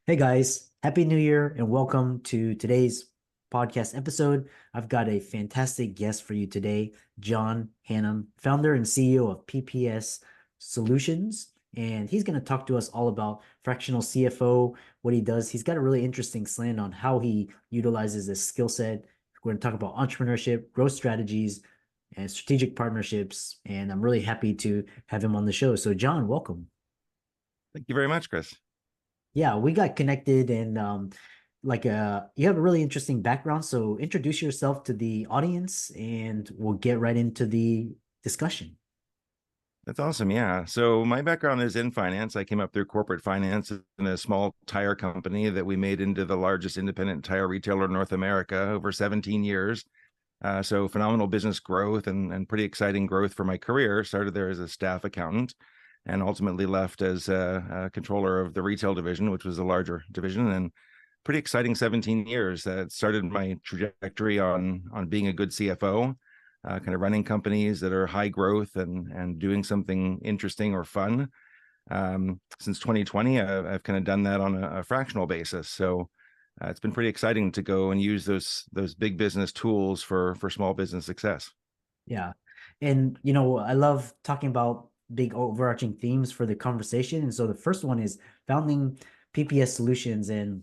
Hey guys, Happy New Year and welcome to today's podcast episode. I've got a fantastic guest for you today, John Hannum, founder and CEO of PPS Solutions. And he's going to talk to us all about fractional CFO, what he does. He's got a really interesting slant on how he utilizes this skill set. We're going to talk about entrepreneurship, growth strategies, and strategic partnerships. And I'm really happy to have him on the show. So, John, welcome. Thank you very much, Chris. Yeah, we got connected and you have a really interesting background. So introduce yourself to the audience and we'll get right into the discussion. That's awesome. Yeah. So my background is in finance. I came up through corporate finance in a small tire company that we made into the largest independent tire retailer in North America over 17 years. So phenomenal business growth and pretty exciting growth for my career. Started there as a staff accountant and ultimately left as a controller of the retail division, which was a larger division. And pretty exciting 17 years. That started my trajectory on being a good CFO, kind of running companies that are high growth and doing something interesting or fun. Since 2020, I've kind of done that on a fractional basis. So it's been pretty exciting to go and use those big business tools for small business success. Yeah. And I love talking about big overarching themes for the conversation. And so the first one is founding PPS Solutions and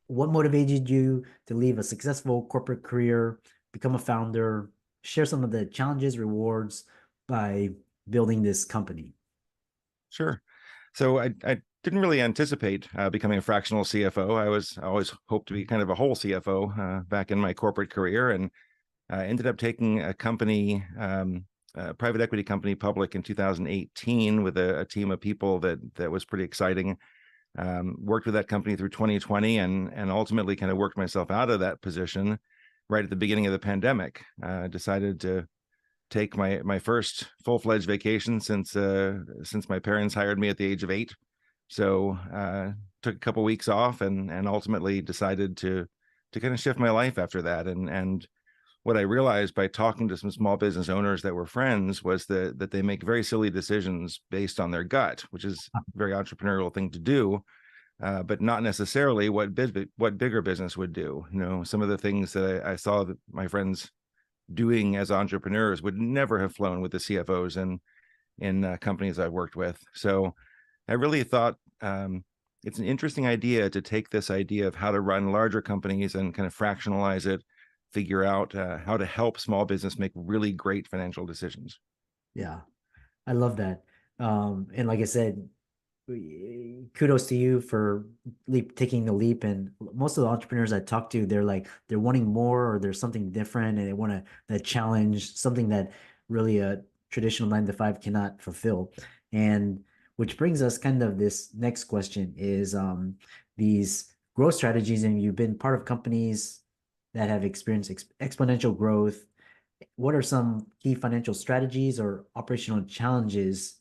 what motivated you to leave a successful corporate career, become a founder, share some of the challenges, rewards by building this company. Sure. So I didn't really anticipate becoming a fractional CFO. I always hoped to be kind of a whole CFO back in my corporate career, and ended up taking a company, a private equity company, public in 2018 with a team of people that was pretty exciting. Worked with that company through 2020 and ultimately kind of worked myself out of that position right at the beginning of the pandemic. Decided to take my first full-fledged vacation since my parents hired me at the age of 8. So took a couple weeks off and ultimately decided to kind of shift my life after that. And what I realized by talking to some small business owners that were friends was that they make very silly decisions based on their gut, which is a very entrepreneurial thing to do, but not necessarily what bigger business would do. Some of the things that I saw that my friends doing as entrepreneurs would never have flown with the CFOs in companies I've worked with. So I really thought it's an interesting idea to take this idea of how to run larger companies and kind of fractionalize it, figure out how to help small business make really great financial decisions. Yeah, I love that. And like I said, kudos to you for taking the leap. And most of the entrepreneurs I talk to, they're wanting more or there's something different and they want that challenge, something that really a traditional 9 to 5 cannot fulfill. And which brings us kind of this next question is these growth strategies, and you've been part of companies that have experienced exponential growth. What are some key financial strategies or operational challenges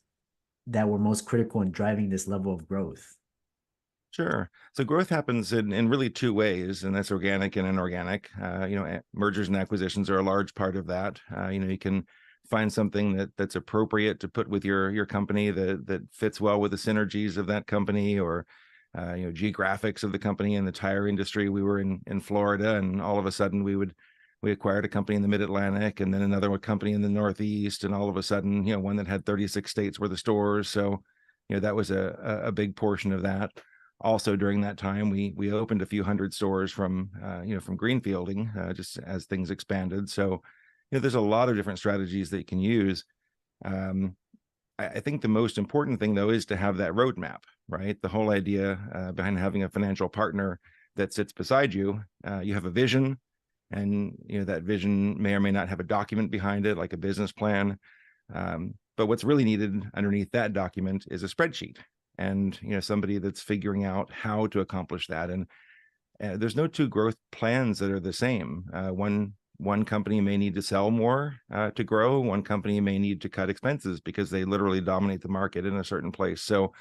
that were most critical in driving this level of growth? Sure. So growth happens in really two ways, and that's organic and inorganic. Mergers and acquisitions are a large part of that. You can find something that's appropriate to put with your company that fits well with the synergies of that company, or geographics of the company. In the tire industry, we were in Florida, and all of a sudden we acquired a company in the Mid-Atlantic, and then another company in the Northeast, and all of a sudden, one that had 36 states worth of stores. So, that was a big portion of that. Also, during that time, we opened a few hundred stores from greenfielding, just as things expanded. So, there's a lot of different strategies that you can use. I think the most important thing, though, is to have that roadmap, right? The whole idea behind having a financial partner that sits beside you. You have a vision, and that vision may or may not have a document behind it, like a business plan. But what's really needed underneath that document is a spreadsheet, and somebody that's figuring out how to accomplish that. And there's no two growth plans that are the same. One company may need to sell more to grow. One company may need to cut expenses because they literally dominate the market in a certain place. So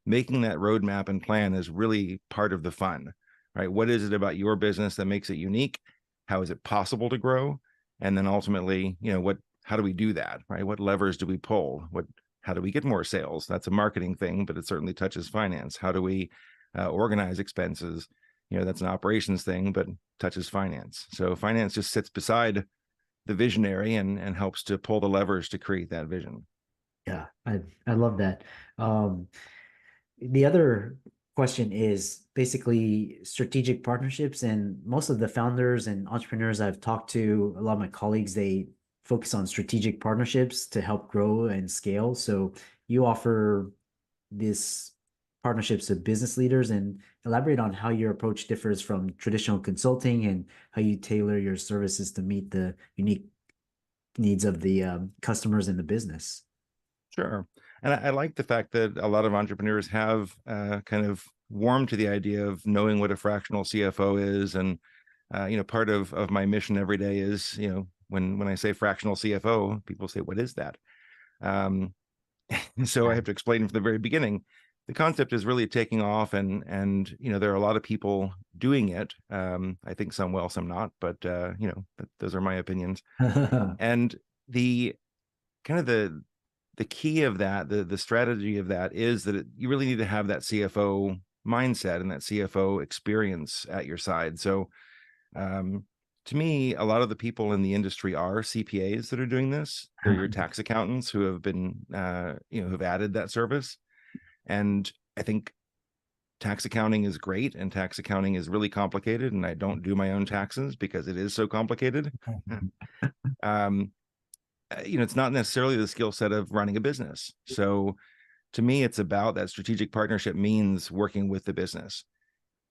making that roadmap and plan is really part of the fun, right? What is it about your business that makes it unique? How is it possible to grow? And then ultimately, how do we do that, right? What levers do we pull? How do we get more sales? That's a marketing thing, but it certainly touches finance. How do we organize expenses. That's an operations thing, but touches finance. So finance just sits beside the visionary and helps to pull the levers to create that vision. Yeah, I love that. Um, the other question is basically strategic partnerships, and most of the founders and entrepreneurs I've talked to, a lot of my colleagues, they focus on strategic partnerships to help grow and scale. So you offer this partnerships with business leaders, and elaborate on how your approach differs from traditional consulting and how you tailor your services to meet the unique needs of the customers in the business. Sure. And I like the fact that a lot of entrepreneurs have kind of warmed to the idea of knowing what a fractional CFO is. And, part of my mission every day is, when I say fractional CFO, people say, what is that? Um, so I have to explain from the very beginning. The concept is really taking off, and there are a lot of people doing it. I think some well, some not, but those are my opinions. And the kind of the key of that, the strategy of that is that you really need to have that CFO mindset and that CFO experience at your side. So um, to me, a lot of the people in the industry are CPAs that are doing this. They're your tax accountants who have been, who've added that service. And I think tax accounting is great, and tax accounting is really complicated. And I don't do my own taxes because it is so complicated. um, it's not necessarily the skill set of running a business. So to me, it's about that strategic partnership means working with the business.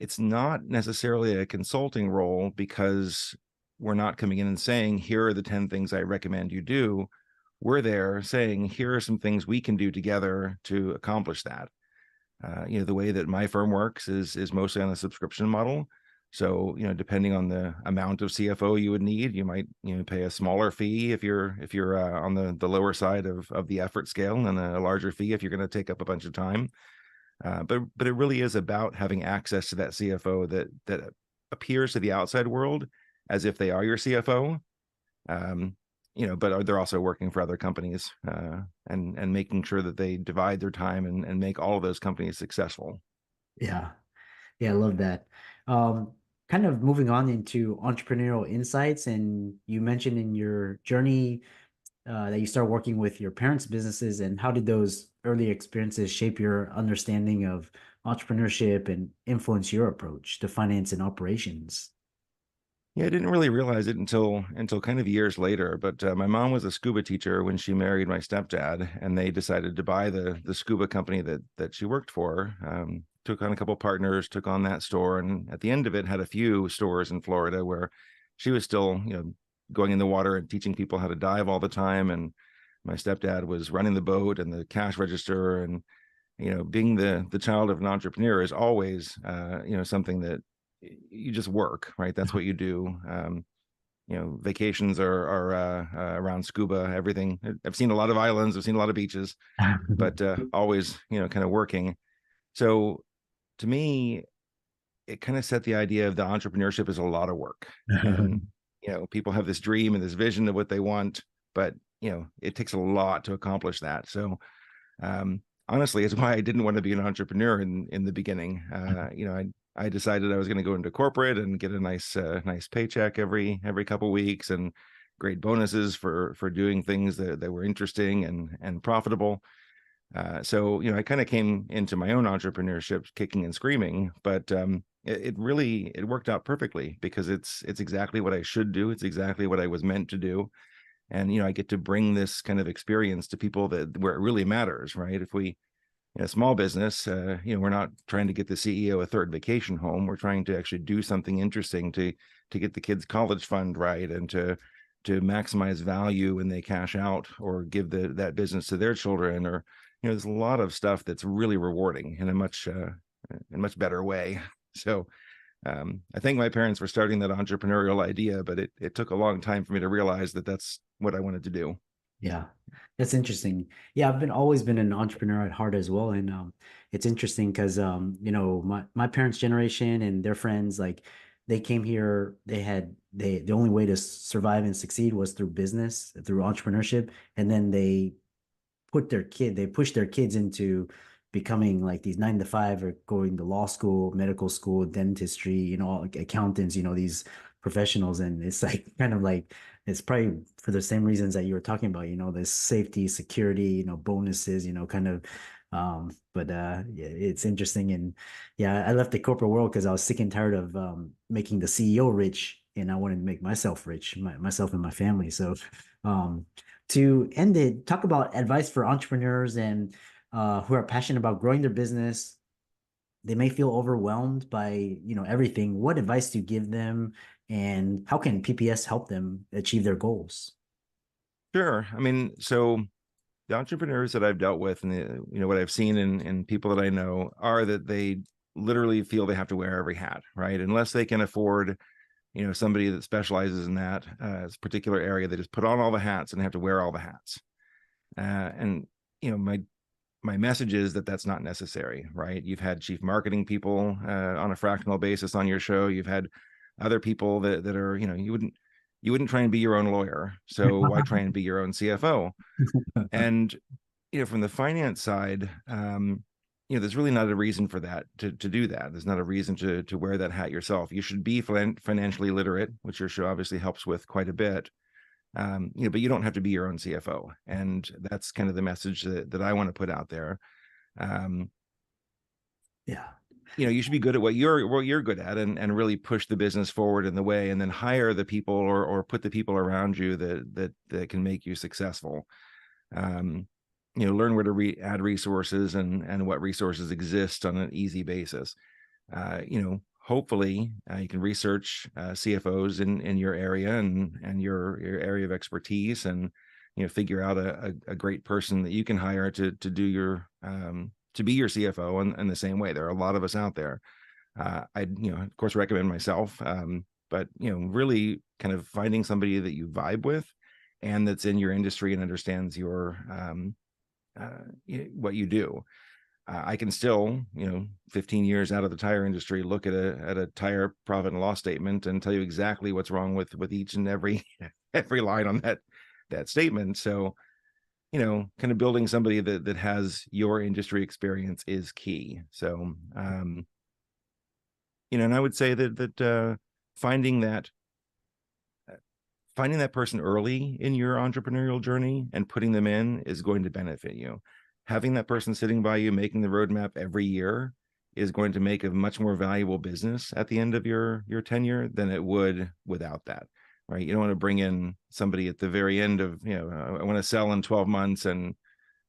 It's not necessarily a consulting role because we're not coming in and saying, here are the 10 things I recommend you do. We're there saying, here are some things we can do together to accomplish that. The way that my firm works is mostly on a subscription model. So, depending on the amount of CFO you would need, you might, pay a smaller fee if you're on the lower side of the effort scale, and a larger fee if you're going to take up a bunch of time. But it really is about having access to that CFO that appears to the outside world as if they are your CFO. But they're also working for other companies, and making sure that they divide their time and make all of those companies successful. Yeah. Yeah, I love that. Um, Kind of moving on into entrepreneurial insights, and you mentioned in your journey that you start working with your parents' businesses, and how did those early experiences shape your understanding of entrepreneurship and influence your approach to finance and operations? Yeah, I didn't really realize it until kind of years later. But my mom was a scuba teacher when she married my stepdad, and they decided to buy the scuba company that she worked for. Took on a couple partners, took on that store, and at the end of it, had a few stores in Florida where she was still, going in the water and teaching people how to dive all the time. And my stepdad was running the boat and the cash register. And being the child of an entrepreneur is always, something that you just work, right? That's what you do. Vacations are around scuba, everything. I've seen a lot of islands, I've seen a lot of beaches, but always, kind of working. So to me, it kind of set the idea of the entrepreneurship is a lot of work. And, people have this dream and this vision of what they want, but, it takes a lot to accomplish that. So, honestly, it's why I didn't want to be an entrepreneur in the beginning. I decided I was going to go into corporate and get a nice paycheck every couple weeks, and great bonuses for doing things that were interesting and profitable. So I kind of came into my own entrepreneurship kicking and screaming, but it really worked out perfectly because it's exactly what I should do. It's exactly what I was meant to do. And I get to bring this kind of experience to people where it really matters, right? If we in a small business, we're not trying to get the CEO a third vacation home. We're trying to actually do something interesting to get the kids' college fund right, and to maximize value when they cash out or give that business to their children. Or there's a lot of stuff that's really rewarding in a much better way. So I thank my parents for starting that entrepreneurial idea, but it took a long time for me to realize that that's what I wanted to do. Yeah, that's interesting. Yeah, I've been always been an entrepreneur at heart as well, and it's interesting because my parents' generation and their friends, like, they came here. The only way to survive and succeed was through business, through entrepreneurship, and then they pushed their kids into becoming like these 9 to 5 or going to law school, medical school, dentistry, accountants, these professionals. And it's like kind of like it's probably for the same reasons that you were talking about, this safety, security, bonuses, kind of but yeah, it's interesting. And yeah, I left the corporate world because I was sick and tired of making the CEO rich, and I wanted to make myself rich, myself and my family. So um to end it, talk about advice for entrepreneurs and who are passionate about growing their business. They may feel overwhelmed by, everything. What advice do you give them, and how can PPS help them achieve their goals? Sure. I mean, so the entrepreneurs that I've dealt with and what I've seen in people that I know are that they literally feel they have to wear every hat, right? Unless they can afford, somebody that specializes in that particular area, they just put on all the hats and have to wear all the hats. And my message is that that's not necessary, right? You've had chief marketing people on a fractional basis on your show. You've had other people that are, you wouldn't try and be your own lawyer. So why try and be your own CFO? And from the finance side, there's really not a reason for that to do that. There's not a reason to wear that hat yourself. You should be financially literate, which your show obviously helps with quite a bit. But you don't have to be your own CFO, and that's kind of the message that I want to put out there. Um, Yeah. you should be good at what you're good at, and really push the business forward in the way, and then hire the people or put the people around you that can make you successful. Um, learn where to add resources and what resources exist on an easy basis. Hopefully you can research CFOs in your area and your area of expertise, and figure out a great person that you can hire to do your to be your CFO in the same way. There are a lot of us out there. I'd of course recommend myself, but really kind of finding somebody that you vibe with and that's in your industry and understands your what you do. I can still, 15 years out of the tire industry, look at a tire profit and loss statement and tell you exactly what's wrong with each and every every line on that statement. So, kind of building somebody that has your industry experience is key. So, and I would say that finding that finding that person early in your entrepreneurial journey and putting them in is going to benefit you. Having that person sitting by you, making the roadmap every year is going to make a much more valuable business at the end of your tenure than it would without that, right? You don't want to bring in somebody at the very end of, I want to sell in 12 months and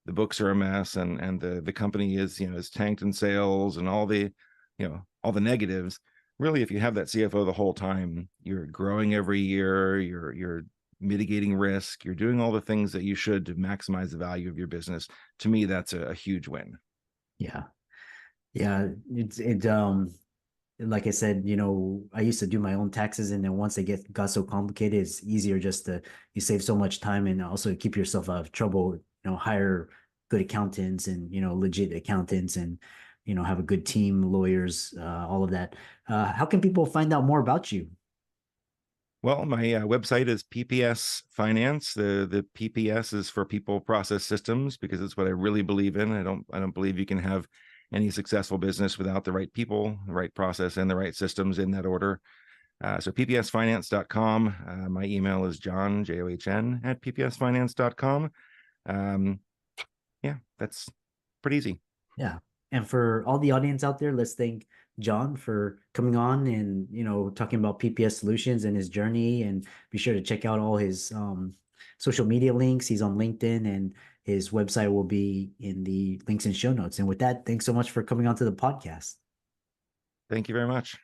the books are a mess and the company is tanked in sales and all the negatives. Really, if you have that CFO the whole time, you're growing every year, you're mitigating risk, you're doing all the things that you should to maximize the value of your business. To me, that's a huge win. Yeah. Yeah. Like I said, I used to do my own taxes, and then once they got so complicated, it's easier just to you save so much time, and also keep yourself out of trouble. Hire good accountants and legit accountants, and have a good team, lawyers, all of that. How can people find out more about you? Well, my website is PPS Finance. The PPS is for People Process Systems because it's what I really believe in. I don't believe you can have any successful business without the right people, the right process, and the right systems in that order. So ppsfinance.com. My email is John, John, at ppsfinance.com. Yeah, that's pretty easy. Yeah. And for all the audience out there, let's thank John for coming on and, talking about PPS Solutions and his journey. And be sure to check out all his social media links. He's on LinkedIn, and his website will be in the links and show notes. And with that, thanks so much for coming on to the podcast. Thank you very much.